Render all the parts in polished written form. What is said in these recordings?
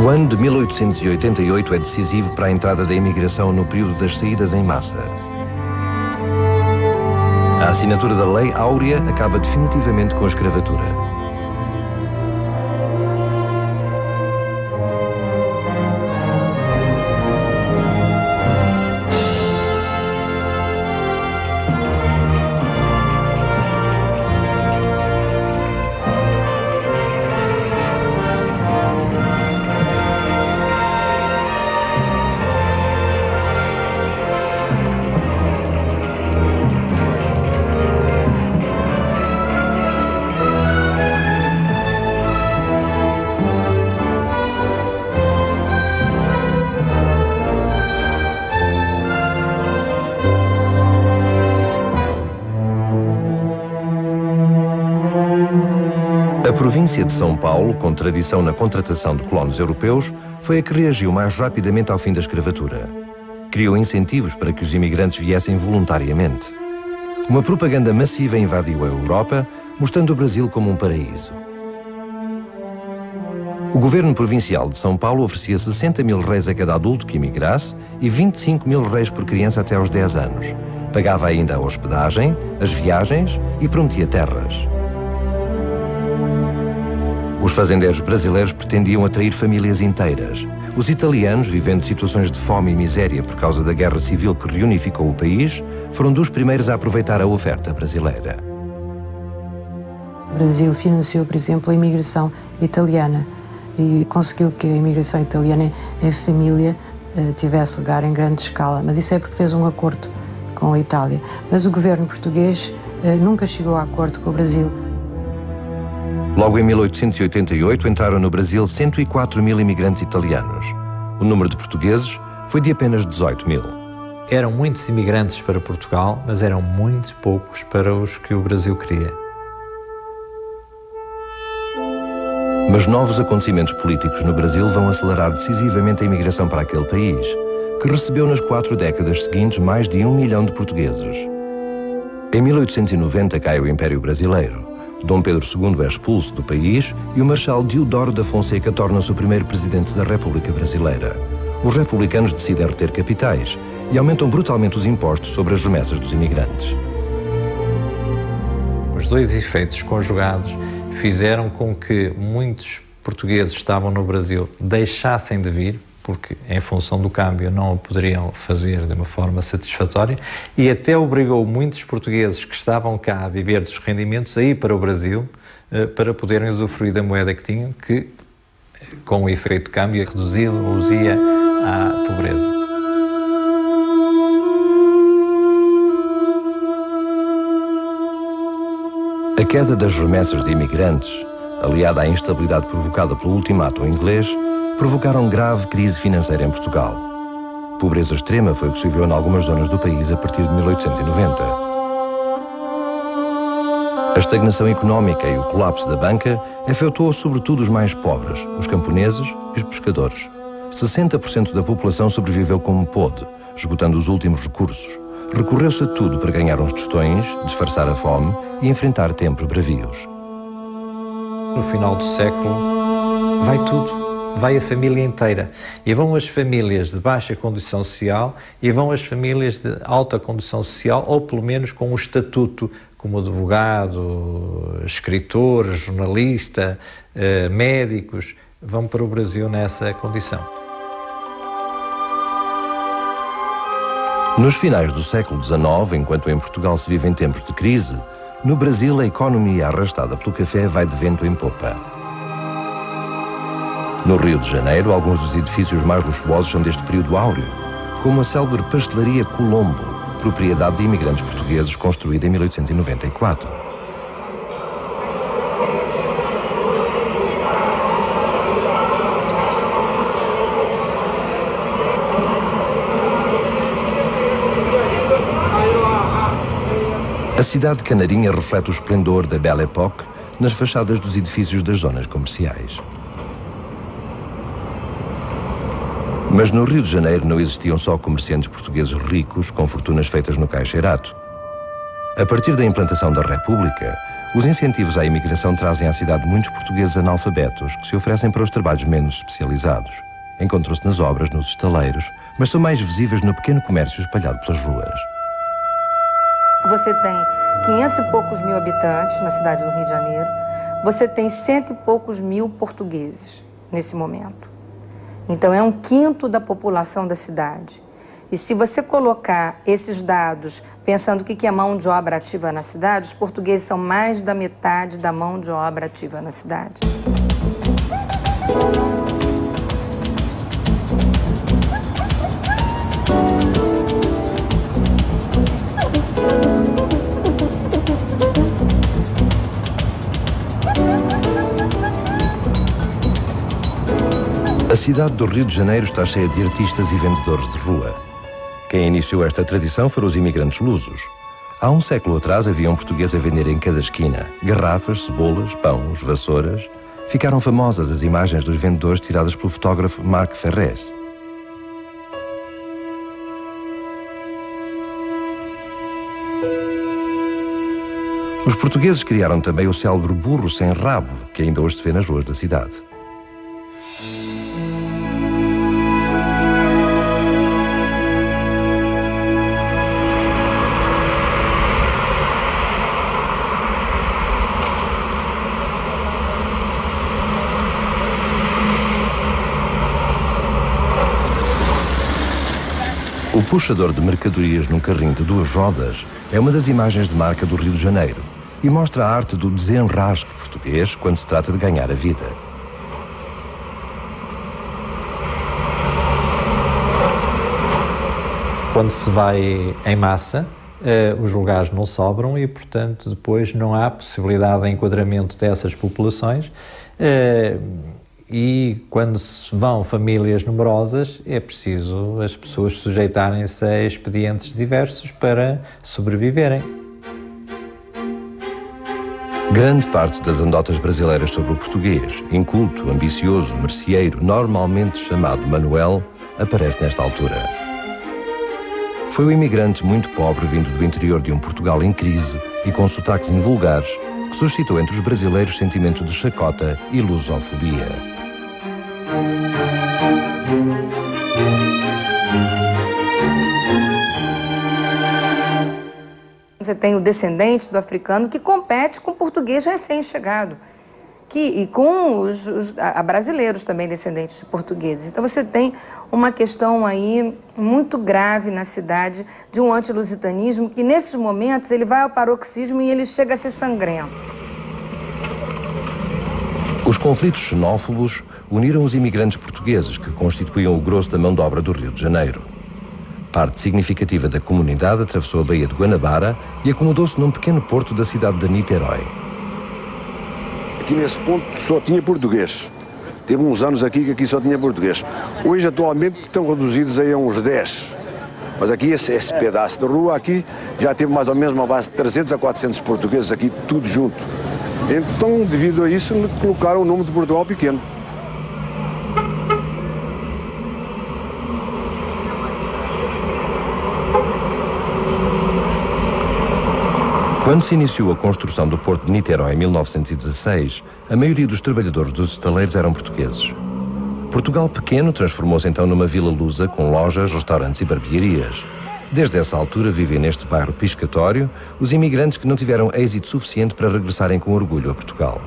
O ano de 1888 é decisivo para a entrada da imigração no período das saídas em massa. A assinatura da Lei Áurea acaba definitivamente com a escravatura. A província de São Paulo, com tradição na contratação de colonos europeus, foi a que reagiu mais rapidamente ao fim da escravatura. Criou incentivos para que os imigrantes viessem voluntariamente. Uma propaganda massiva invadiu a Europa, mostrando o Brasil como um paraíso. O governo provincial de São Paulo oferecia 60 mil réis a cada adulto que imigrasse e 25 mil réis por criança até aos 10 anos. Pagava ainda a hospedagem, as viagens e prometia terras. Os fazendeiros brasileiros pretendiam atrair famílias inteiras. Os italianos, vivendo situações de fome e miséria por causa da guerra civil que reunificou o país, foram dos primeiros a aproveitar a oferta brasileira. O Brasil financiou, por exemplo, a imigração italiana e conseguiu que a imigração italiana em família tivesse lugar em grande escala. Mas isso é porque fez um acordo com a Itália. Mas o governo português nunca chegou a acordo com o Brasil. Logo em 1888 entraram no Brasil 104 mil imigrantes italianos. O número de portugueses foi de apenas 18 mil. Eram muitos imigrantes para Portugal, mas eram muito poucos para os que o Brasil queria. Mas novos acontecimentos políticos no Brasil vão acelerar decisivamente a imigração para aquele país, que recebeu nas 4 décadas seguintes mais de 1 milhão de portugueses. Em 1890 cai o Império Brasileiro. Dom Pedro II é expulso do país e o Marechal Deodoro da Fonseca torna-se o primeiro presidente da República Brasileira. Os republicanos decidem reter capitais e aumentam brutalmente os impostos sobre as remessas dos imigrantes. Os dois efeitos conjugados fizeram com que muitos portugueses que estavam no Brasil deixassem de vir, porque em função do câmbio não o poderiam fazer de uma forma satisfatória, e até obrigou muitos portugueses que estavam cá a viver dos rendimentos a ir para o Brasil para poderem usufruir da moeda que tinham, que com o efeito de câmbio reduziu-os à pobreza. A queda das remessas de imigrantes, aliada à instabilidade provocada pelo ultimato inglês, provocaram grave crise financeira em Portugal. Pobreza extrema foi o que se viu em algumas zonas do país a partir de 1890. A estagnação económica e o colapso da banca afetou sobretudo os mais pobres, os camponeses e os pescadores. 60% da população sobreviveu como pôde, esgotando os últimos recursos. Recorreu-se a tudo para ganhar uns tostões, disfarçar a fome e enfrentar tempos bravios. No final do século, vai tudo. Vai a família inteira. E vão as famílias de baixa condição social e vão as famílias de alta condição social, ou pelo menos com um estatuto como advogado, escritor, jornalista, médicos, vão para o Brasil nessa condição. Nos finais do século XIX, enquanto em Portugal se vive em tempos de crise, no Brasil a economia arrastada pelo café vai de vento em popa. No Rio de Janeiro, alguns dos edifícios mais luxuosos são deste período áureo, como a célebre pastelaria Colombo, propriedade de imigrantes portugueses, construída em 1894. A cidade de Canarinha reflete o esplendor da Belle Époque nas fachadas dos edifícios das zonas comerciais. Mas no Rio de Janeiro não existiam só comerciantes portugueses ricos com fortunas feitas no caixeirato. A partir da implantação da República, Os incentivos à imigração trazem à cidade muitos portugueses analfabetos que se oferecem para os trabalhos menos especializados. Encontram-se nas obras, nos estaleiros, mas são mais visíveis no pequeno comércio espalhado pelas ruas. Você tem 500 e poucos mil habitantes na cidade do Rio de Janeiro. Você tem 100 e poucos mil portugueses nesse momento. Então, é 1/5 da população da cidade. E se você colocar esses dados, pensando o que é mão de obra ativa na cidade, os portugueses são mais da metade da mão de obra ativa na cidade. A cidade do Rio de Janeiro está cheia de artistas e vendedores de rua. Quem iniciou esta tradição foram os imigrantes lusos. Há um século atrás havia um português a vender em cada esquina garrafas, cebolas, pães, vassouras. Ficaram famosas as imagens dos vendedores tiradas pelo fotógrafo Marc Ferrez. Os portugueses criaram também o célebre burro sem rabo, que ainda hoje se vê nas ruas da cidade. O puxador de mercadorias num carrinho de 2 rodas é uma das imagens de marca do Rio de Janeiro e mostra a arte do desenrasque português quando se trata de ganhar a vida. Quando se vai em massa, os lugares não sobram e, portanto, depois não há possibilidade de enquadramento dessas populações. E quando se vão famílias numerosas, é preciso as pessoas sujeitarem-se a expedientes diversos para sobreviverem. Grande parte das anedotas brasileiras sobre o português, inculto, ambicioso, merceeiro, normalmente chamado Manuel, aparece nesta altura. Foi um imigrante muito pobre vindo do interior de um Portugal em crise e com sotaques invulgares que suscitou entre os brasileiros sentimentos de chacota e lusofobia. Você tem o descendente do africano que compete com o português recém-chegado, e com os brasileiros também descendentes de portugueses. Então você tem uma questão aí muito grave na cidade de um antilusitanismo que nesses momentos ele vai ao paroxismo e ele chega a ser sangrento. Os conflitos xenófobos uniram os imigrantes portugueses que constituíam o grosso da mão de obra do Rio de Janeiro. Parte significativa da comunidade atravessou a Baía de Guanabara e acomodou-se num pequeno porto da cidade de Niterói. Aqui nesse ponto só tinha português. Teve uns anos aqui que aqui só tinha português. Hoje, atualmente, estão reduzidos aí a uns 10. Mas aqui, esse pedaço de rua aqui, já teve mais ou menos uma base de 300 a 400 portugueses aqui, tudo junto. Então, devido a isso, colocaram o nome de Portugal pequeno. Quando se iniciou a construção do Porto de Niterói em 1916, a maioria dos trabalhadores dos estaleiros eram portugueses. Portugal pequeno transformou-se então numa vila lusa com lojas, restaurantes e barbearias. Desde essa altura vivem neste bairro piscatório os imigrantes que não tiveram êxito suficiente para regressarem com orgulho a Portugal.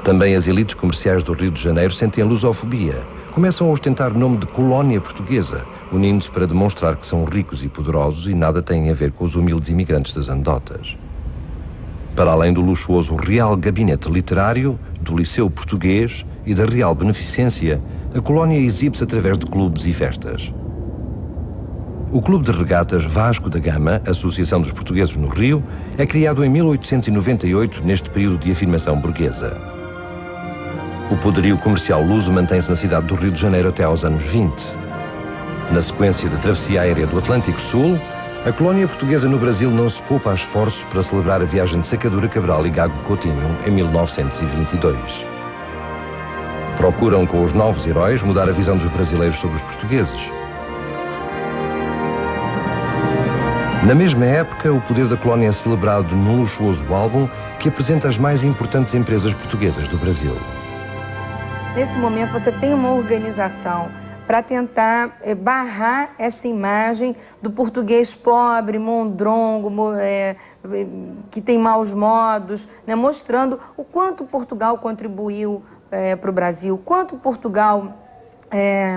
Também as elites comerciais do Rio de Janeiro sentem a lusofobia. Começam a ostentar o nome de colónia portuguesa, unindo-se para demonstrar que são ricos e poderosos e nada têm a ver com os humildes imigrantes das anedotas. Para além do luxuoso Real Gabinete Literário, do Liceu Português e da Real Beneficência, a colónia exibe-se através de clubes e festas. O Clube de Regatas Vasco da Gama, Associação dos Portugueses no Rio, é criado em 1898, neste período de afirmação burguesa. O poderio comercial luso mantém-se na cidade do Rio de Janeiro até aos anos 20. Na sequência da travessia aérea do Atlântico Sul, a colónia portuguesa no Brasil não se poupa a esforços para celebrar a viagem de Sacadura Cabral e Gago Coutinho em 1922. Procuram, com os novos heróis, mudar a visão dos brasileiros sobre os portugueses. Na mesma época, o poder da colónia é celebrado num luxuoso álbum que apresenta as mais importantes empresas portuguesas do Brasil. Nesse momento, você tem uma organização para tentar barrar essa imagem do português pobre, mondrongo, que tem maus modos, né? Mostrando o quanto Portugal contribuiu para o Brasil, quanto Portugal...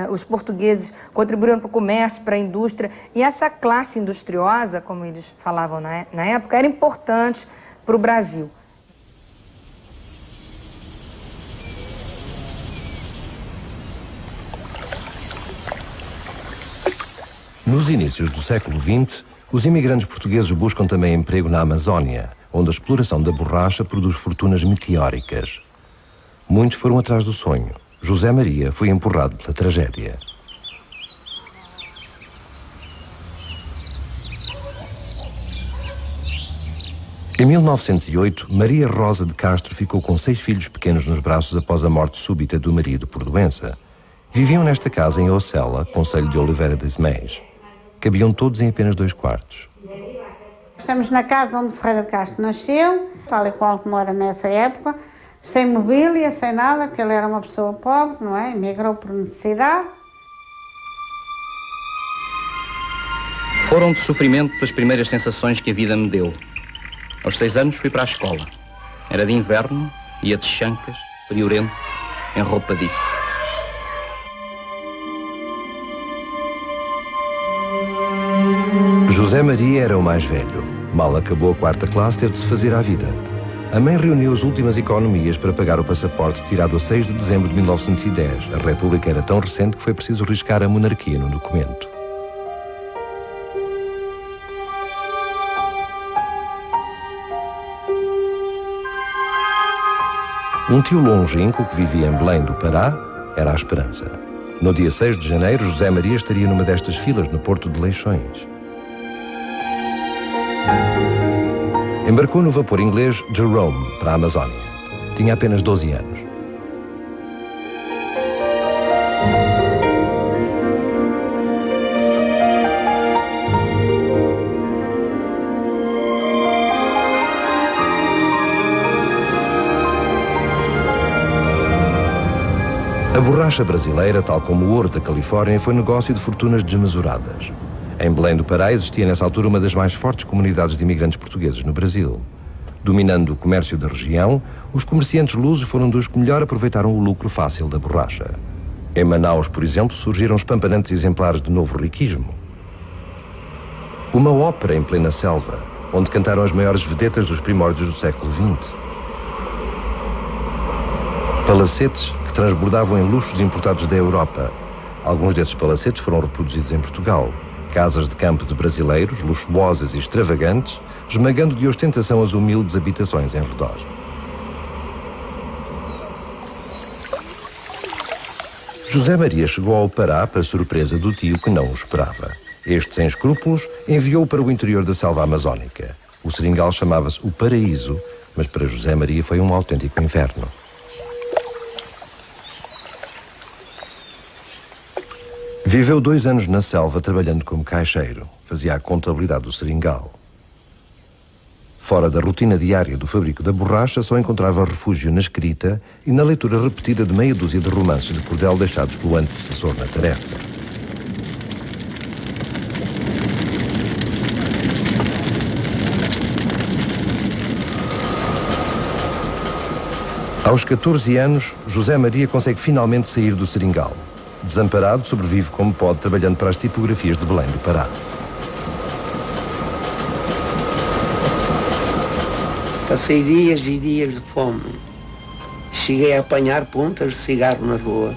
os portugueses contribuíram para o comércio, para a indústria, e essa classe industriosa, como eles falavam na época, era importante para o Brasil. Nos inícios do século XX, os imigrantes portugueses buscam também emprego na Amazónia, onde a exploração da borracha produz fortunas meteóricas. Muitos foram atrás do sonho. José Maria foi empurrado pela tragédia. Em 1908, Maria Rosa de Castro ficou com 6 filhos pequenos nos braços após a morte súbita do marido por doença. Viviam nesta casa em Ocela, concelho de Oliveira das Meias. Cabiam todos em apenas 2 quartos. Estamos na casa onde Ferreira de Castro nasceu, tal e qual como era nessa época, sem mobília, sem nada, porque ele era uma pessoa pobre, não é? Emigrou por necessidade. Foram de sofrimento as primeiras sensações que a vida me deu. Aos 6 anos fui para a escola. Era de inverno, ia de chancas, friorento, enroupadito. José Maria era o mais velho. Mal acabou a 4ª classe, teve de se fazer à vida. A mãe reuniu as últimas economias para pagar o passaporte tirado a 6 de dezembro de 1910. A República era tão recente que foi preciso riscar a monarquia no documento. Um tio longínquo que vivia em Belém do Pará era a esperança. No dia 6 de janeiro, José Maria estaria numa destas filas no Porto de Leixões. Embarcou no vapor inglês Jerome para a Amazónia. Tinha apenas 12 anos. A borracha brasileira, tal como o ouro da Califórnia, foi negócio de fortunas desmesuradas. Em Belém do Pará existia nessa altura uma das mais fortes comunidades de imigrantes portugueses no Brasil. Dominando o comércio da região, os comerciantes lusos foram dos que melhor aproveitaram o lucro fácil da borracha. Em Manaus, por exemplo, surgiram espampanantes exemplares de novo riquismo. Uma ópera em plena selva, onde cantaram as maiores vedetas dos primórdios do século XX. Palacetes que transbordavam em luxos importados da Europa. Alguns desses palacetes foram reproduzidos em Portugal. Casas de campo de brasileiros, luxuosas e extravagantes, esmagando de ostentação as humildes habitações em redor. José Maria chegou ao Pará para surpresa do tio que não o esperava. Este, sem escrúpulos, enviou-o para o interior da selva amazónica. O seringal chamava-se o Paraíso, mas para José Maria foi um autêntico inferno. Viveu 2 anos na selva trabalhando como caixeiro. Fazia a contabilidade do seringal. Fora da rotina diária do fabrico da borracha, só encontrava refúgio na escrita e na leitura repetida de meia dúzia de romances de cordel deixados pelo antecessor na tarefa. Aos 14 anos, José Maria consegue finalmente sair do seringal. Desamparado, sobrevive como pode, trabalhando para as tipografias de Belém do Pará. Passei dias e dias de fome. Cheguei a apanhar pontas de cigarro na rua.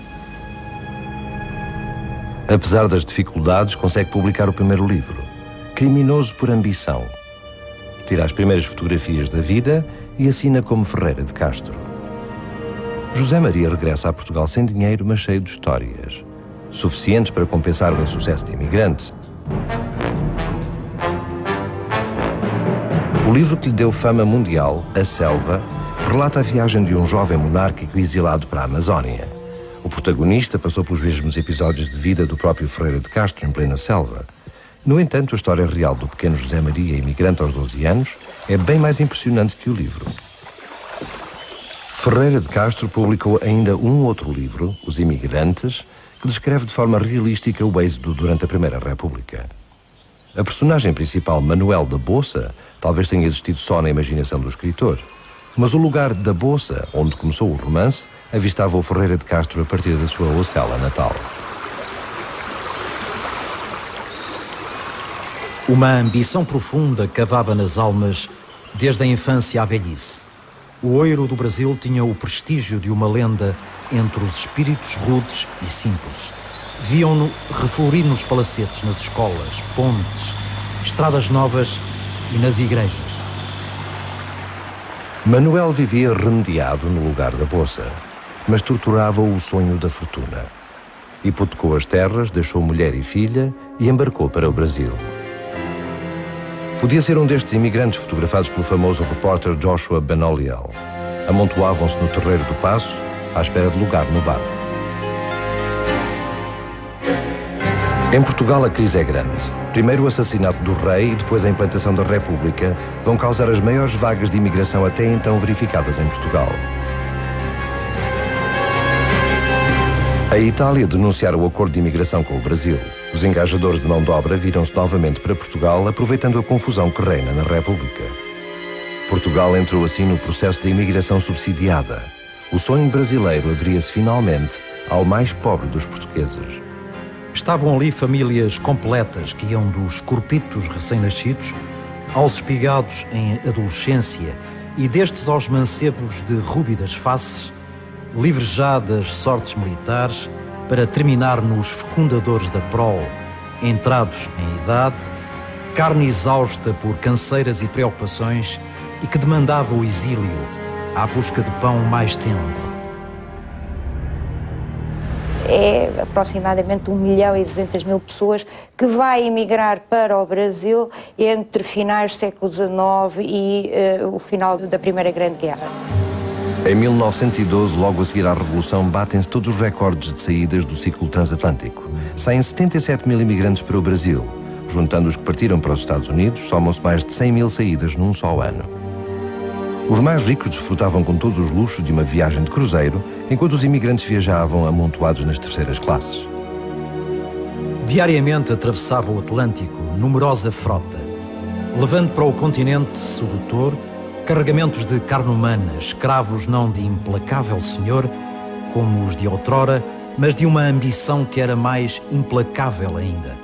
Apesar das dificuldades, consegue publicar o primeiro livro, Criminoso por Ambição. Tira as primeiras fotografias da vida e assina como Ferreira de Castro. José Maria regressa a Portugal sem dinheiro, mas cheio de histórias, suficientes para compensar o insucesso de imigrante. O livro que lhe deu fama mundial, A Selva, relata a viagem de um jovem monárquico exilado para a Amazónia. O protagonista passou pelos mesmos episódios de vida do próprio Ferreira de Castro, em plena selva. No entanto, a história real do pequeno José Maria, imigrante aos 12 anos, é bem mais impressionante que o livro. Ferreira de Castro publicou ainda um outro livro, Os Imigrantes, que descreve de forma realística o êxodo durante a Primeira República. A personagem principal, Manuel da Bolsa, talvez tenha existido só na imaginação do escritor, mas o lugar da Bolsa, onde começou o romance, avistava o Ferreira de Castro a partir da sua Ocela natal. Uma ambição profunda cavava nas almas desde a infância à velhice. O oiro do Brasil tinha o prestígio de uma lenda entre os espíritos rudes e simples. Viam-no reflorir nos palacetes, nas escolas, pontes, estradas novas e nas igrejas. Manuel vivia remediado no lugar da Bolsa, mas torturava-o o sonho da fortuna. Hipotecou as terras, deixou mulher e filha e embarcou para o Brasil. Podia ser um destes imigrantes fotografados pelo famoso repórter Joshua Benoliel. Amontoavam-se no terreiro do Paço, à espera de lugar no barco. Em Portugal a crise é grande. Primeiro o assassinato do rei e depois a implantação da República vão causar as maiores vagas de imigração até então verificadas em Portugal. A Itália denunciara o acordo de imigração com o Brasil. Os engajadores de mão de obra viram-se novamente para Portugal, aproveitando a confusão que reina na República. Portugal entrou assim no processo de imigração subsidiada. O sonho brasileiro abria-se finalmente ao mais pobre dos portugueses. Estavam ali famílias completas que iam dos corpitos recém-nascidos aos espigados em adolescência e destes aos mancebos de rúbidas faces, livres já das sortes militares, para terminar nos fecundadores da prole, entrados em idade, carne exausta por canseiras e preocupações e que demandava o exílio à busca de pão mais tenro. É aproximadamente 1.200.000 pessoas que vai emigrar para o Brasil entre finais do século XIX e o final da Primeira Grande Guerra. Em 1912, logo a seguir à Revolução, batem-se todos os recordes de saídas do ciclo transatlântico. Saem 77 mil imigrantes para o Brasil. Juntando os que partiram para os Estados Unidos, somam-se mais de 100 mil saídas num só ano. Os mais ricos desfrutavam com todos os luxos de uma viagem de cruzeiro, enquanto os imigrantes viajavam amontoados nas terceiras classes. Diariamente atravessava o Atlântico numerosa frota, levando para o continente sedutor carregamentos de carne humana, escravos não de implacável senhor, como os de outrora, mas de uma ambição que era mais implacável ainda.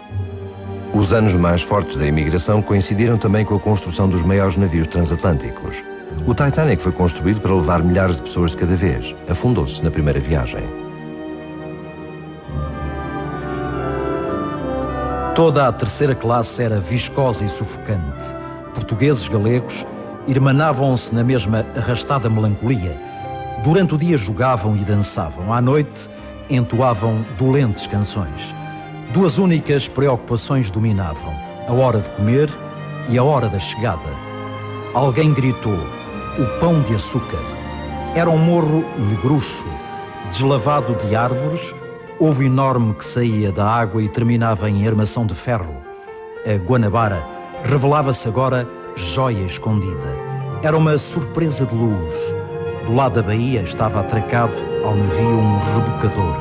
Os anos mais fortes da imigração coincidiram também com a construção dos maiores navios transatlânticos. O Titanic foi construído para levar milhares de pessoas de cada vez. Afundou-se na primeira viagem. Toda a terceira classe era viscosa e sufocante. Portugueses, galegos, irmanavam-se na mesma arrastada melancolia. Durante o dia jogavam e dançavam. À noite entoavam dolentes canções. Duas únicas preocupações dominavam: a hora de comer e a hora da chegada. Alguém gritou: o pão de açúcar. Era um morro negruxo, deslavado de árvores, ovo enorme que saía da água e terminava em armação de ferro. A Guanabara revelava-se agora joia escondida. Era uma surpresa de luz. Do lado da baía estava atracado ao navio um rebocador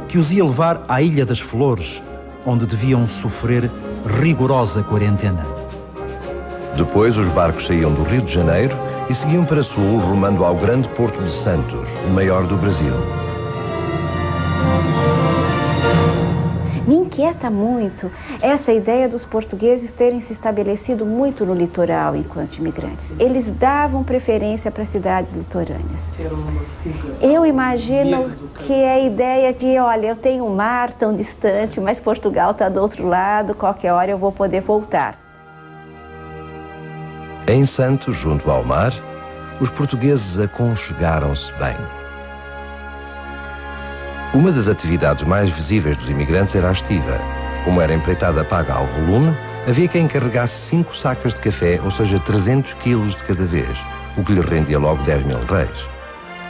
que os ia levar à Ilha das Flores, onde deviam sofrer rigorosa quarentena. Depois os barcos saíam do Rio de Janeiro e seguiam para sul, rumando ao grande Porto de Santos, o maior do Brasil. Me inquieta muito essa ideia dos portugueses terem se estabelecido muito no litoral enquanto imigrantes. Eles davam preferência para cidades litorâneas. Eu imagino que é a ideia de, olha, eu tenho um mar tão distante, mas Portugal está do outro lado, qualquer hora eu vou poder voltar. Em Santos, junto ao mar, os portugueses aconchegaram-se bem. Uma das atividades mais visíveis dos imigrantes era a estiva. Como era empreitada paga ao volume, havia quem encarregasse 5 sacas de café, ou seja, 300 quilos de cada vez, o que lhe rendia logo 10.000 réis.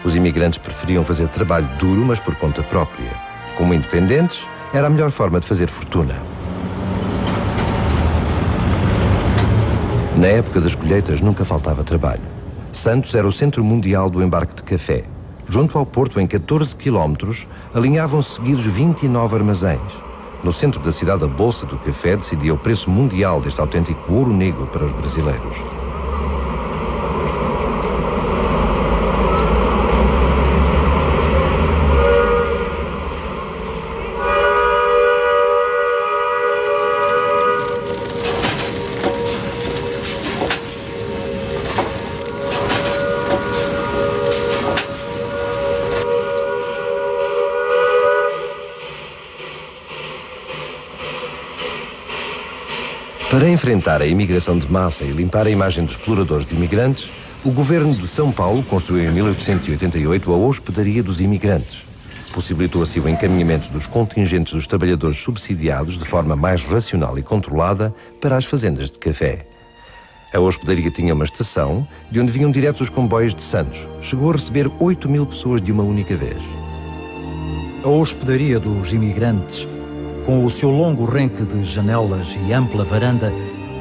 Os imigrantes preferiam fazer trabalho duro, mas por conta própria. Como independentes, era a melhor forma de fazer fortuna. Na época das colheitas nunca faltava trabalho. Santos era o centro mundial do embarque de café. Junto ao porto, em 14 quilómetros, alinhavam-se seguidos 29 armazéns. No centro da cidade, a Bolsa do Café decidia o preço mundial deste autêntico ouro negro para os brasileiros. Para enfrentar a imigração de massa e limpar a imagem dos exploradores de imigrantes, o governo de São Paulo construiu em 1888 a Hospedaria dos Imigrantes. Possibilitou assim o encaminhamento dos contingentes dos trabalhadores subsidiados de forma mais racional e controlada para as fazendas de café. A hospedaria tinha uma estação de onde vinham diretos os comboios de Santos. Chegou a receber 8.000 pessoas de uma única vez. A Hospedaria dos Imigrantes, com o seu longo renque de janelas e ampla varanda,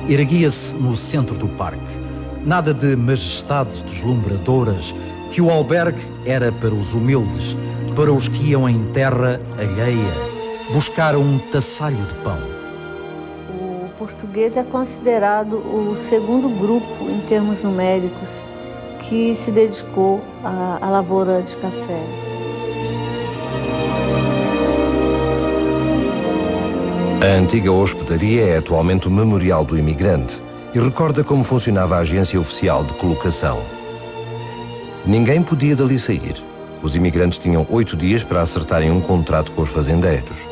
erguia-se no centro do parque. Nada de majestades deslumbradoras, que o albergue era para os humildes, para os que iam em terra alheia, buscar um tassalho de pão. O português é considerado o segundo grupo, em termos numéricos, que se dedicou à lavoura de café. A antiga hospedaria é atualmente o Memorial do Imigrante e recorda como funcionava a agência oficial de colocação. Ninguém podia dali sair. Os imigrantes tinham 8 dias para acertarem um contrato com os fazendeiros.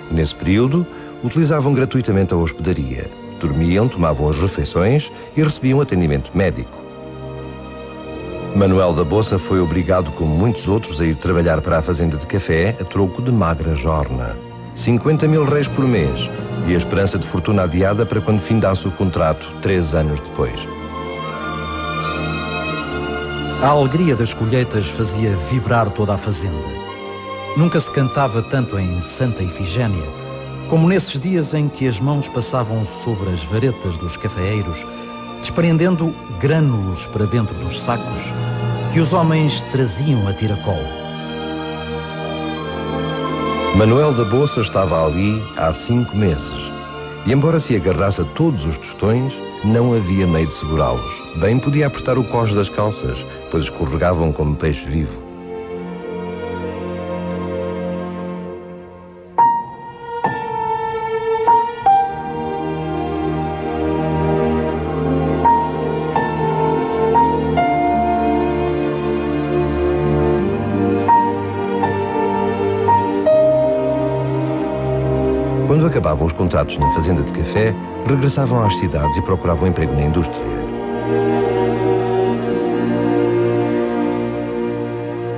Nesse período, utilizavam gratuitamente a hospedaria. Dormiam, tomavam as refeições e recebiam atendimento médico. Manuel da Bolsa foi obrigado, como muitos outros, a ir trabalhar para a fazenda de café a troco de magra jorna. 50.000 réis por mês e a esperança de fortuna adiada para quando findasse o contrato 3 anos depois. A alegria das colheitas fazia vibrar toda a fazenda. Nunca se cantava tanto em Santa Ifigénia como nesses dias em que as mãos passavam sobre as varetas dos cafeeiros, desprendendo grânulos para dentro dos sacos que os homens traziam a tiracolo. Manuel da Bolsa estava ali há 5 meses e, embora se agarrasse a todos os tostões, não havia meio de segurá-los. Bem podia apertar o cós das calças, pois escorregavam como peixe vivo. Quando acabavam os contratos na fazenda de café, regressavam às cidades e procuravam emprego na indústria.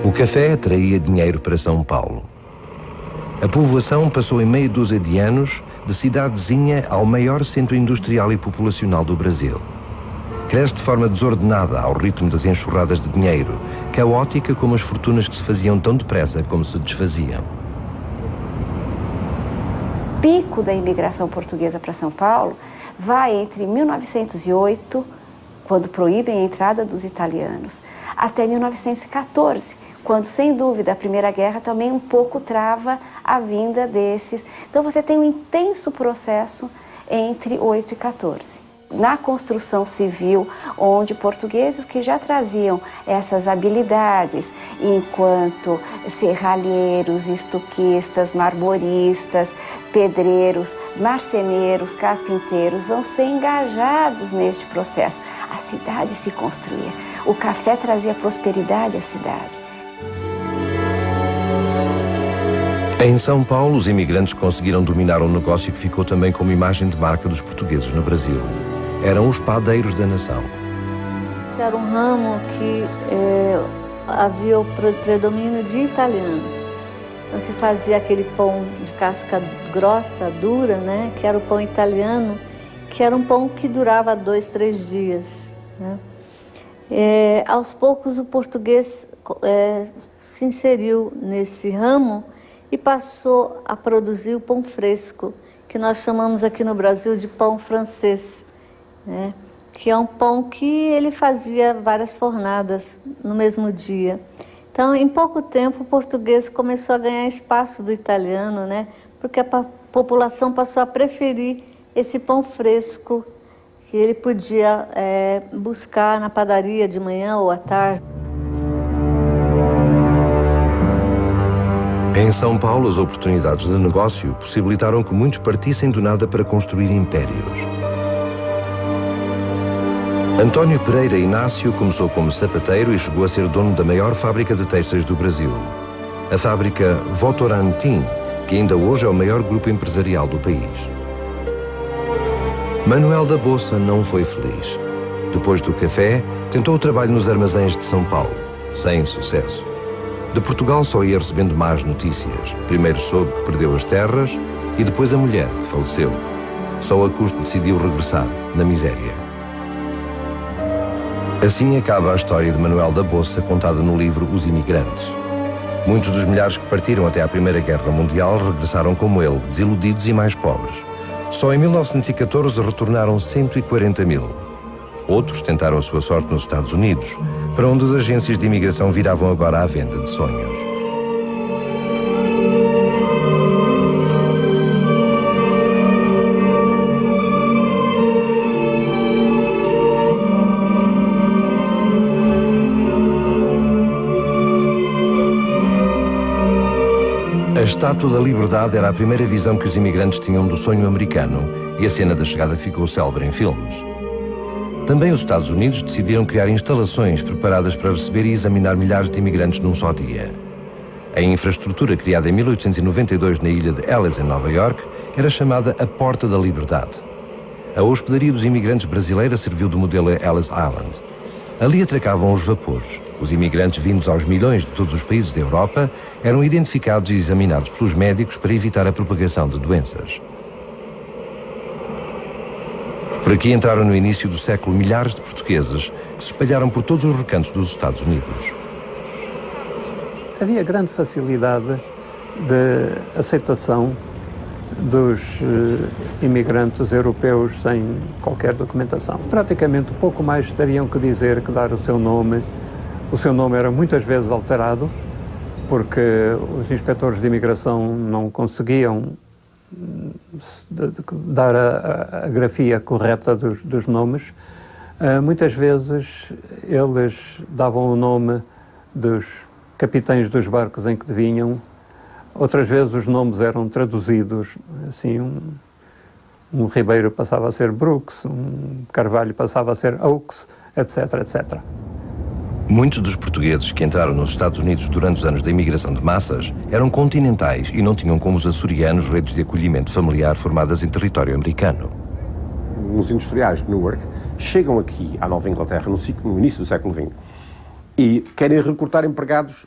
O café atraía dinheiro para São Paulo. A povoação passou em meia dúzia de anos de cidadezinha ao maior centro industrial e populacional do Brasil. Cresce de forma desordenada ao ritmo das enxurradas de dinheiro, caótica como as fortunas que se faziam tão depressa como se desfaziam. O pico da imigração portuguesa para São Paulo vai entre 1908, quando proíbem a entrada dos italianos, até 1914, quando, sem dúvida, a Primeira Guerra também um pouco trava a vinda desses. Então você tem um intenso processo entre 8 e 14. Na construção civil, onde portugueses que já traziam essas habilidades, enquanto serralheiros, estuquistas, marmoristas, pedreiros, marceneiros, carpinteiros vão ser engajados neste processo. A cidade se construía. O café trazia prosperidade à cidade. Em São Paulo, os imigrantes conseguiram dominar um negócio que ficou também como imagem de marca dos portugueses no Brasil. Eram os padeiros da nação. Era um ramo que havia o predomínio de italianos. Então se fazia aquele pão de casca grossa, dura, né? Que era o pão italiano, que era um pão que durava 2, 3 dias. Né? Aos poucos o português se inseriu nesse ramo e passou a produzir o pão fresco, que nós chamamos aqui no Brasil de pão francês, né? que é um pão que ele fazia várias fornadas no mesmo dia. Então, em pouco tempo, o português começou a ganhar espaço do italiano, né? Porque a população passou a preferir esse pão fresco que ele podia buscar na padaria de manhã ou à tarde. Em São Paulo, as oportunidades de negócio possibilitaram que muitos partissem do nada para construir impérios. António Pereira Inácio começou como sapateiro e chegou a ser dono da maior fábrica de têxteis do Brasil, a fábrica Votorantim, que ainda hoje é o maior grupo empresarial do país. Manuel da Bossa não foi feliz. Depois do café, tentou o trabalho nos armazéns de São Paulo, sem sucesso. De Portugal só ia recebendo más notícias. Primeiro soube que perdeu as terras e depois a mulher, que faleceu. Só a custo decidiu regressar, na miséria. Assim acaba a história de Manuel da Bossa, contada no livro Os Imigrantes. Muitos dos milhares que partiram até à Primeira Guerra Mundial regressaram como ele, desiludidos e mais pobres. Só em 1914 retornaram 140 mil. Outros tentaram a sua sorte nos Estados Unidos, para onde as agências de imigração viravam agora à venda de sonhos. A Estátua da Liberdade era a primeira visão que os imigrantes tinham do sonho americano e a cena da chegada ficou célebre em filmes. Também os Estados Unidos decidiram criar instalações preparadas para receber e examinar milhares de imigrantes num só dia. A infraestrutura criada em 1892 na ilha de Ellis, em Nova York, era chamada a Porta da Liberdade. A hospedaria dos imigrantes brasileira serviu de modelo a Ellis Island. Ali atracavam os vapores. Os imigrantes vindos aos milhões de todos os países da Europa eram identificados e examinados pelos médicos para evitar a propagação de doenças. Por aqui entraram no início do século milhares de portugueses que se espalharam por todos os recantos dos Estados Unidos. Havia grande facilidade de aceitação dos imigrantes europeus sem qualquer documentação. Praticamente pouco mais teriam que dizer que dar o seu nome. O seu nome era muitas vezes alterado, porque os inspetores de imigração não conseguiam dar a grafia correta dos nomes. Muitas vezes eles davam o nome dos capitães dos barcos em que vinham. Outras vezes os nomes eram traduzidos, assim, um Ribeiro passava a ser Brooks, um Carvalho passava a ser Oaks, etc, etc. Muitos dos portugueses que entraram nos Estados Unidos durante os anos da imigração de massas eram continentais e não tinham como os açorianos redes de acolhimento familiar formadas em território americano. Os industriais de Newark chegam aqui à Nova Inglaterra no início do século XX e querem recrutar empregados,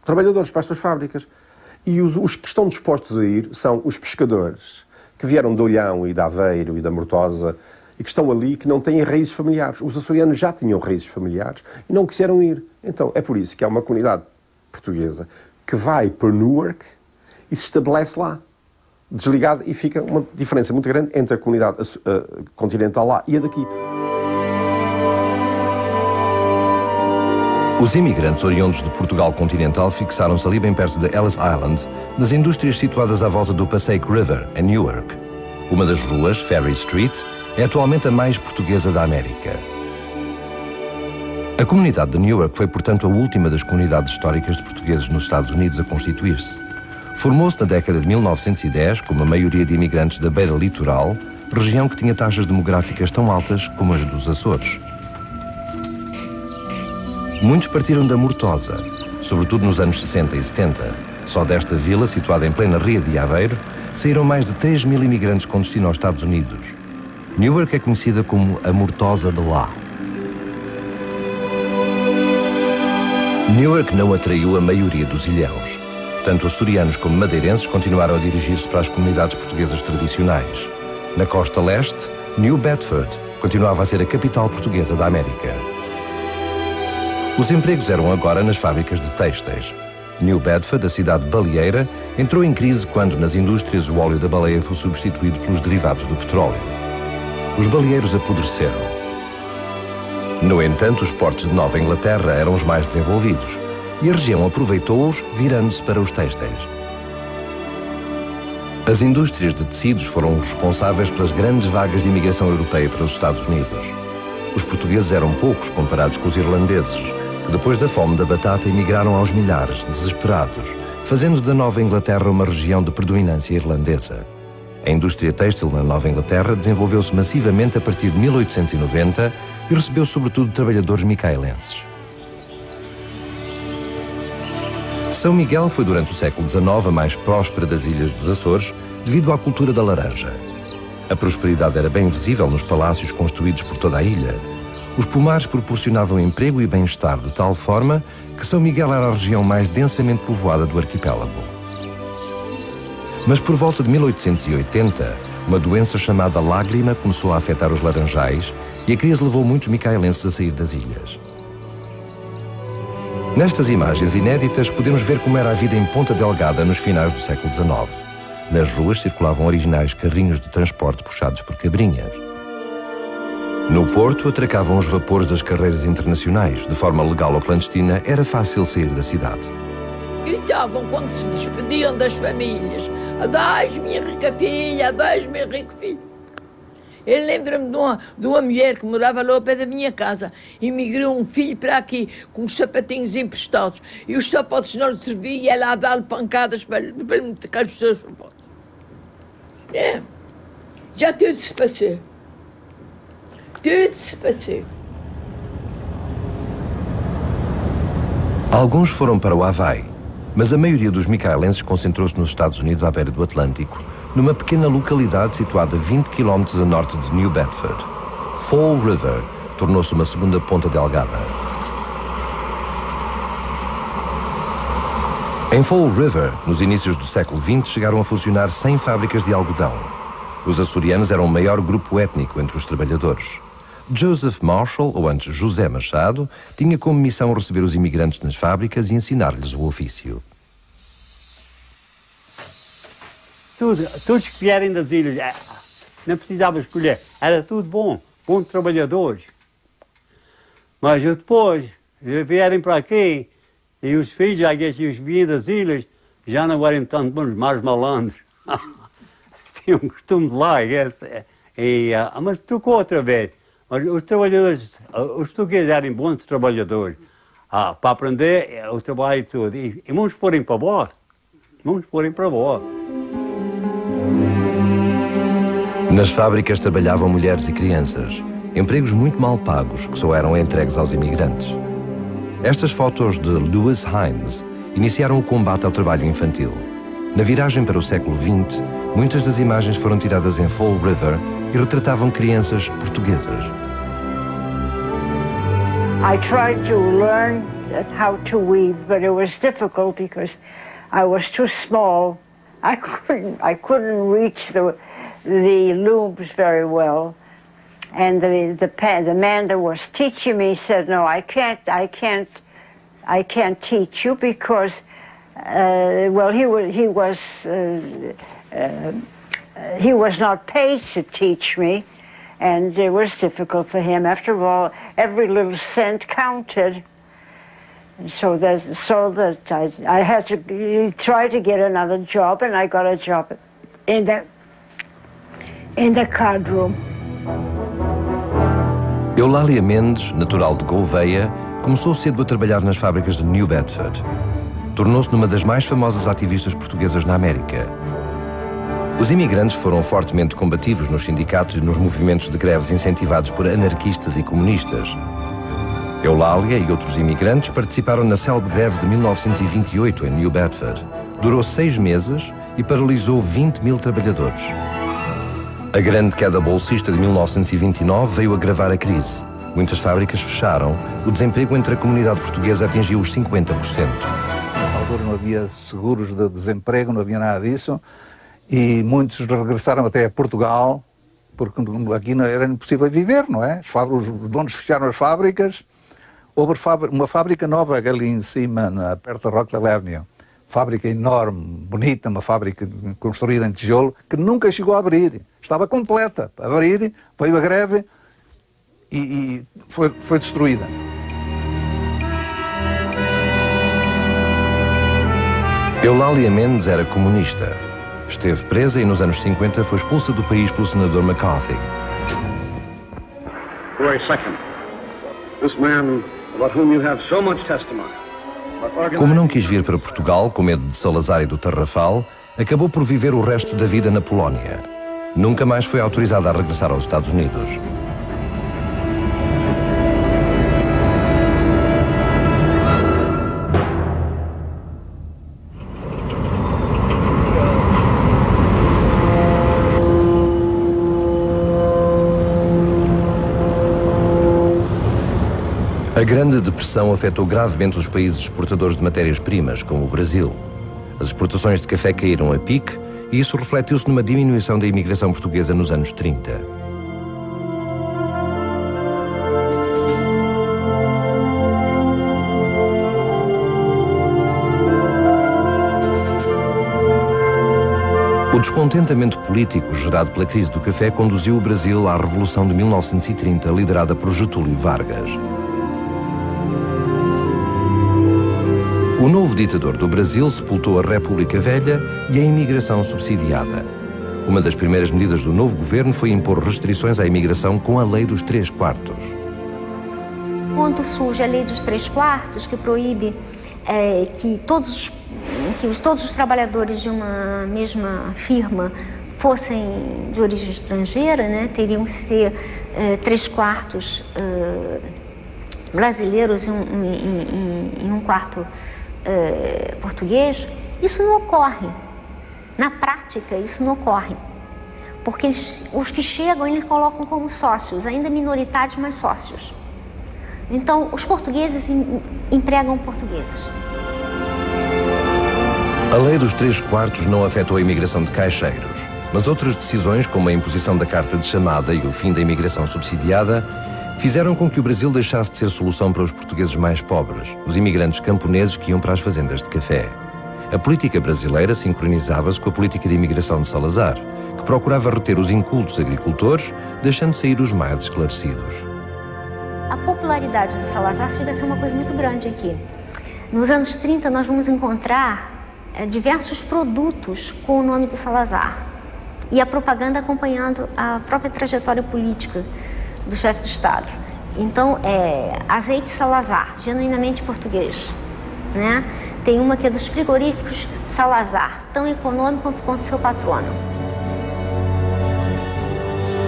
trabalhadores para as suas fábricas. E os que estão dispostos a ir são os pescadores, que vieram de Olhão e de Aveiro e da Mortosa, e que estão ali, que não têm raízes familiares. Os açorianos já tinham raízes familiares e não quiseram ir. Então, é por isso que há uma comunidade portuguesa que vai para Newark e se estabelece lá, desligada, e fica uma diferença muito grande entre a comunidade continental lá e a daqui. Os imigrantes oriundos de Portugal continental fixaram-se ali bem perto de Ellis Island, nas indústrias situadas à volta do Passaic River, em Newark. Uma das ruas, Ferry Street, é atualmente a mais portuguesa da América. A comunidade de Newark foi, portanto, a última das comunidades históricas de portugueses nos Estados Unidos a constituir-se. Formou-se na década de 1910 como a maioria de imigrantes da beira litoral, região que tinha taxas demográficas tão altas como as dos Açores. Muitos partiram da Mortosa, sobretudo nos anos 60 e 70. Só desta vila, situada em plena Ria de Aveiro, saíram mais de 3 mil imigrantes com destino aos Estados Unidos. Newark é conhecida como a Mortosa de lá. Newark não atraiu a maioria dos ilhéus. Tanto açorianos como madeirenses continuaram a dirigir-se para as comunidades portuguesas tradicionais. Na costa leste, New Bedford continuava a ser a capital portuguesa da América. Os empregos eram agora nas fábricas de têxteis. New Bedford, a cidade baleeira, entrou em crise quando nas indústrias o óleo da baleia foi substituído pelos derivados do petróleo. Os baleeiros apodreceram. No entanto, os portos de Nova Inglaterra eram os mais desenvolvidos e a região aproveitou-os, virando-se para os têxteis. As indústrias de tecidos foram responsáveis pelas grandes vagas de imigração europeia para os Estados Unidos. Os portugueses eram poucos comparados com os irlandeses, que depois da fome da batata emigraram aos milhares, desesperados, fazendo da Nova Inglaterra uma região de predominância irlandesa. A indústria têxtil na Nova Inglaterra desenvolveu-se massivamente a partir de 1890 e recebeu sobretudo trabalhadores micaelenses. São Miguel foi durante o século XIX a mais próspera das ilhas dos Açores devido à cultura da laranja. A prosperidade era bem visível nos palácios construídos por toda a ilha. Os pomares proporcionavam emprego e bem-estar de tal forma que São Miguel era a região mais densamente povoada do arquipélago. Mas por volta de 1880, uma doença chamada lágrima começou a afetar os laranjais e a crise levou muitos micaelenses a sair das ilhas. Nestas imagens inéditas podemos ver como era a vida em Ponta Delgada nos finais do século XIX. Nas ruas circulavam originais carrinhos de transporte puxados por cabrinhas. No porto atracavam os vapores das carreiras internacionais. De forma legal ou clandestina, era fácil sair da cidade. Gritavam quando se despediam das famílias: adeus, minha rica filha, adeus, meu rico filho. Eu lembro-me de uma mulher que morava lá ao pé da minha casa. Imigrou um filho para aqui com os sapatinhos emprestados. E os sapatos não lhe serviam e ela a dar-lhe pancadas para lhe meter os seus sapatos. É. Já tudo se passou. Tudo se passou. Alguns foram para o Havaí, mas a maioria dos micaelenses concentrou-se nos Estados Unidos à beira do Atlântico, numa pequena localidade situada a 20 km a norte de New Bedford. Fall River tornou-se uma segunda Ponta Delgada. Em Fall River, nos inícios do século XX, chegaram a funcionar 100 fábricas de algodão. Os açorianos eram o maior grupo étnico entre os trabalhadores. Joseph Marshall, ou antes José Machado, tinha como missão receber os imigrantes nas fábricas e ensinar-lhes o ofício. Todos que vierem das ilhas, não precisava escolher, era tudo bons trabalhadores. Mas depois, vierem para aqui, e os filhos, os vinham das ilhas, já não eram tanto bons, mais malandros. Tinha um costume de lá, mas tocou outra vez. Mas os trabalhadores, os portugueses eram bons trabalhadores, para aprender o trabalho e tudo. E muitos foram para fora, Nas fábricas trabalhavam mulheres e crianças, empregos muito mal pagos que só eram entregues aos imigrantes. Estas fotos de Lewis Hines iniciaram o combate ao trabalho infantil. Na viragem para o século XX, muitas das imagens foram tiradas em Fall River e retratavam crianças portuguesas. I tried to learn how to weave, but it was difficult because I was too small. I couldn't reach the looms very well, and the man that was teaching me said, "No, I can't teach you because, he was not paid to teach me, and it was difficult for him. After all, every little cent counted." So that I had to try to get another job, and I got a job in the card room. Eulália Mendes, natural de Gouveia, começou cedo a trabalhar nas fábricas de New Bedford. Tornou-se numa das mais famosas ativistas portuguesas na América. Os imigrantes foram fortemente combativos nos sindicatos e nos movimentos de greves incentivados por anarquistas e comunistas. Eulália e outros imigrantes participaram na célebre greve de 1928 em New Bedford. Durou 6 meses e paralisou 20 mil trabalhadores. A grande queda bolsista de 1929 veio agravar a crise. Muitas fábricas fecharam. O desemprego entre a comunidade portuguesa atingiu os 50%. Nessa altura não havia seguros de desemprego, não havia nada disso. E muitos regressaram até a Portugal, porque aqui não era impossível viver, não é? Os donos fecharam as fábricas. Houve uma fábrica nova ali em cima, perto da Roca da Lérnia. Fábrica enorme, bonita, uma fábrica construída em tijolo, que nunca chegou a abrir. Estava completa. A abrir, veio a greve e foi destruída. Eulália Mendes era comunista. Esteve presa e nos anos 50 foi expulsa do país pelo senador McCarthy. For a second, this man about whom you have so much testimony. Como não quis vir para Portugal com medo de Salazar e do Tarrafal, acabou por viver o resto da vida na Polónia. Nunca mais foi autorizada a regressar aos Estados Unidos. A Grande Depressão afetou gravemente os países exportadores de matérias-primas, como o Brasil. As exportações de café caíram a pique e isso refletiu-se numa diminuição da imigração portuguesa nos anos 30. O descontentamento político gerado pela crise do café conduziu o Brasil à Revolução de 1930, liderada por Getúlio Vargas. O novo ditador do Brasil sepultou a República Velha e a imigração subsidiada. Uma das primeiras medidas do novo governo foi impor restrições à imigração com a Lei dos 3/4. Quando surge a Lei dos 3/4, que proíbe que todos os trabalhadores de uma mesma firma fossem de origem estrangeira, né, teriam que ser 3/4 brasileiros e um quarto português, isso não ocorre. Na prática, isso não ocorre. Porque os que chegam, eles colocam como sócios, ainda minoritários, mas sócios. Então, os portugueses empregam portugueses. A Lei dos 3/4 não afetou a imigração de caixeiros, mas outras decisões, como a imposição da carta de chamada e o fim da imigração subsidiada, fizeram com que o Brasil deixasse de ser solução para os portugueses mais pobres, os imigrantes camponeses que iam para as fazendas de café. A política brasileira sincronizava-se com a política de imigração de Salazar, que procurava reter os incultos agricultores, deixando sair os mais esclarecidos. A popularidade do Salazar chega a ser uma coisa muito grande aqui. Nos anos 30, nós vamos encontrar diversos produtos com o nome do Salazar e a propaganda acompanhando a própria trajetória política do chefe do Estado. Então, azeite Salazar, genuinamente português, né? Tem uma que é dos frigoríficos Salazar, tão econômico quanto seu patrono.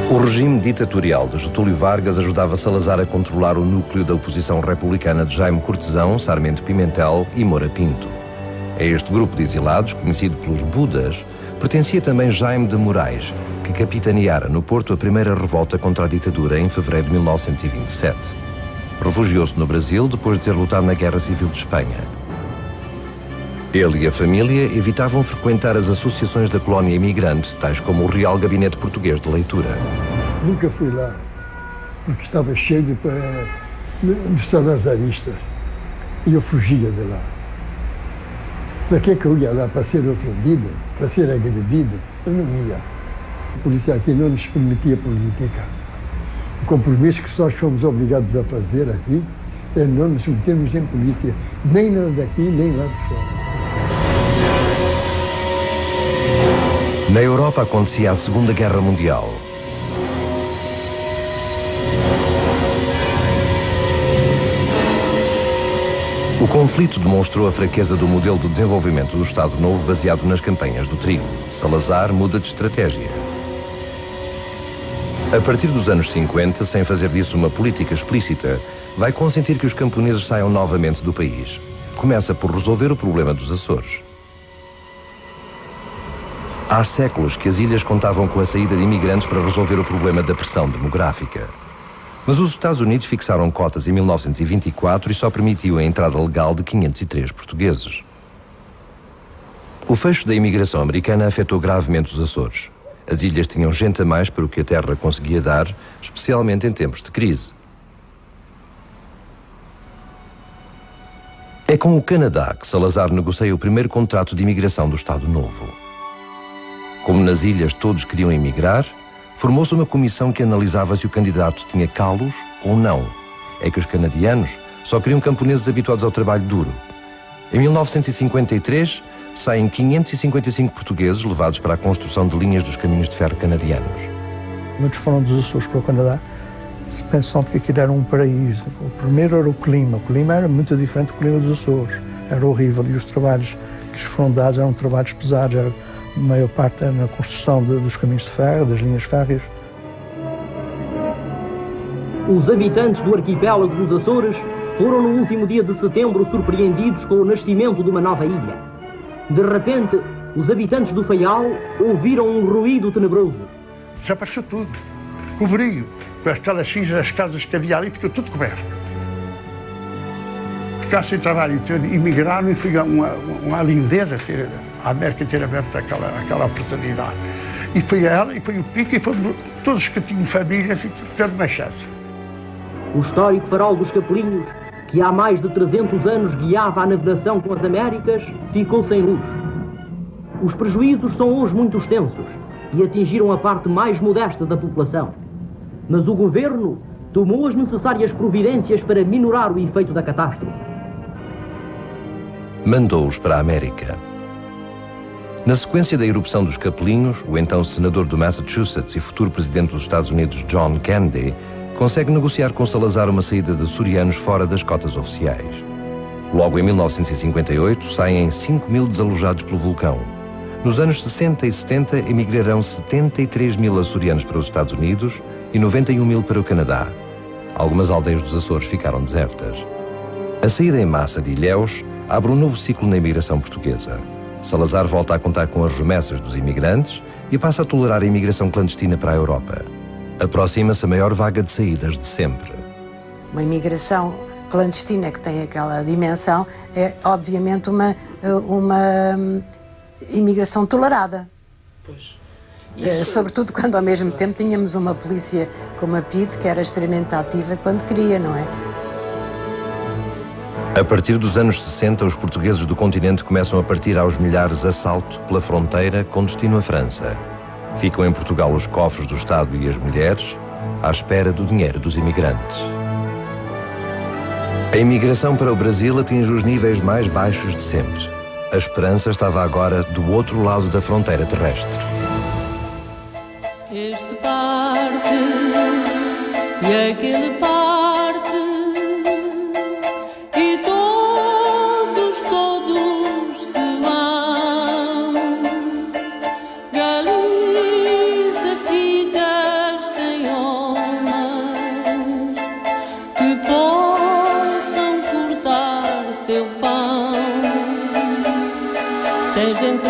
O regime ditatorial de Getúlio Vargas ajudava Salazar a controlar o núcleo da oposição republicana de Jaime Cortesão, Sarmento Pimentel e Moura Pinto. A este grupo de exilados, conhecido pelos Budas, pertencia também Jaime de Moraes, que capitaneara no Porto a primeira revolta contra a ditadura em fevereiro de 1927. Refugiou-se no Brasil depois de ter lutado na Guerra Civil de Espanha. Ele e a família evitavam frequentar as associações da colónia imigrante, tais como o Real Gabinete Português de Leitura. Nunca fui lá, porque estava cheio de salazaristas, e eu fugia de lá. Para que eu ia lá? Para ser ofendido? Para ser agredido? Eu não ia. A polícia aqui não nos permitia política. O compromisso que nós fomos obrigados a fazer aqui é não nos metermos em política, nem lá daqui, nem lá de fora. Na Europa acontecia a Segunda Guerra Mundial. O conflito demonstrou a fraqueza do modelo de desenvolvimento do Estado Novo baseado nas campanhas do trigo. Salazar muda de estratégia. A partir dos anos 50, sem fazer disso uma política explícita, vai consentir que os camponeses saiam novamente do país. Começa por resolver o problema dos Açores. Há séculos que as ilhas contavam com a saída de imigrantes para resolver o problema da pressão demográfica. Mas os Estados Unidos fixaram cotas em 1924 e só permitiu a entrada legal de 503 portugueses. O fecho da imigração americana afetou gravemente os Açores. As ilhas tinham gente a mais para o que a terra conseguia dar, especialmente em tempos de crise. É com o Canadá que Salazar negocia o primeiro contrato de imigração do Estado Novo. Como nas ilhas todos queriam emigrar, formou-se uma comissão que analisava se o candidato tinha calos ou não. É que os canadianos só queriam camponeses habituados ao trabalho duro. Em 1953, saem 555 portugueses levados para a construção de linhas dos caminhos de ferro canadianos. Muitos foram dos Açores para o Canadá, pensando que aquilo era um paraíso. O primeiro era o clima era muito diferente do clima dos Açores, era horrível, e os trabalhos que lhes foram dados eram trabalhos pesados, era a maior parte na construção dos caminhos de ferro, das linhas férreas. Os habitantes do arquipélago dos Açores foram no último dia de setembro surpreendidos com o nascimento de uma nova ilha. De repente, os habitantes do Faial ouviram um ruído tenebroso. Desapareceu tudo, cobriu, com aquelas cinzas, as casas que havia ali, ficou tudo coberto. Ficar sem trabalho, então emigraram, e foi uma lindeza ter a América ter aberto aquela oportunidade. E foi ela, e foi o Pico, e foram todos que tinham famílias e tiveram uma chance. O histórico farol dos Capelinhos, que há mais de 300 anos guiava a navegação com as Américas, ficou sem luz. Os prejuízos são hoje muito extensos e atingiram a parte mais modesta da população. Mas o governo tomou as necessárias providências para minorar o efeito da catástrofe. Mandou-os para a América. Na sequência da erupção dos Capelinhos, o então senador do Massachusetts e futuro presidente dos Estados Unidos, John Kennedy, consegue negociar com Salazar uma saída de açorianos fora das cotas oficiais. Logo em 1958, saem 5.000 desalojados pelo vulcão. Nos anos 60 e 70, emigrarão 73 mil açorianos para os Estados Unidos e 91 mil para o Canadá. Algumas aldeias dos Açores ficaram desertas. A saída em massa de Ilhéus abre um novo ciclo na imigração portuguesa. Salazar volta a contar com as remessas dos imigrantes e passa a tolerar a imigração clandestina para a Europa. Aproxima-se a maior vaga de saídas de sempre. Uma imigração clandestina que tem aquela dimensão é, obviamente, uma imigração tolerada. Pois. Sobretudo quando, ao mesmo tempo, tínhamos uma polícia como a PIDE, que era extremamente ativa quando queria, não é? A partir dos anos 60, os portugueses do continente começam a partir aos milhares a salto pela fronteira com destino à França. Ficam em Portugal os cofres do Estado e as mulheres, à espera do dinheiro dos imigrantes. A imigração para o Brasil atinge os níveis mais baixos de sempre. A esperança estava agora do outro lado da fronteira terrestre. Este parte e aquele parte, e todos se vão. Galiza, ficas sem homens que possam cortar teu pão. Tens entre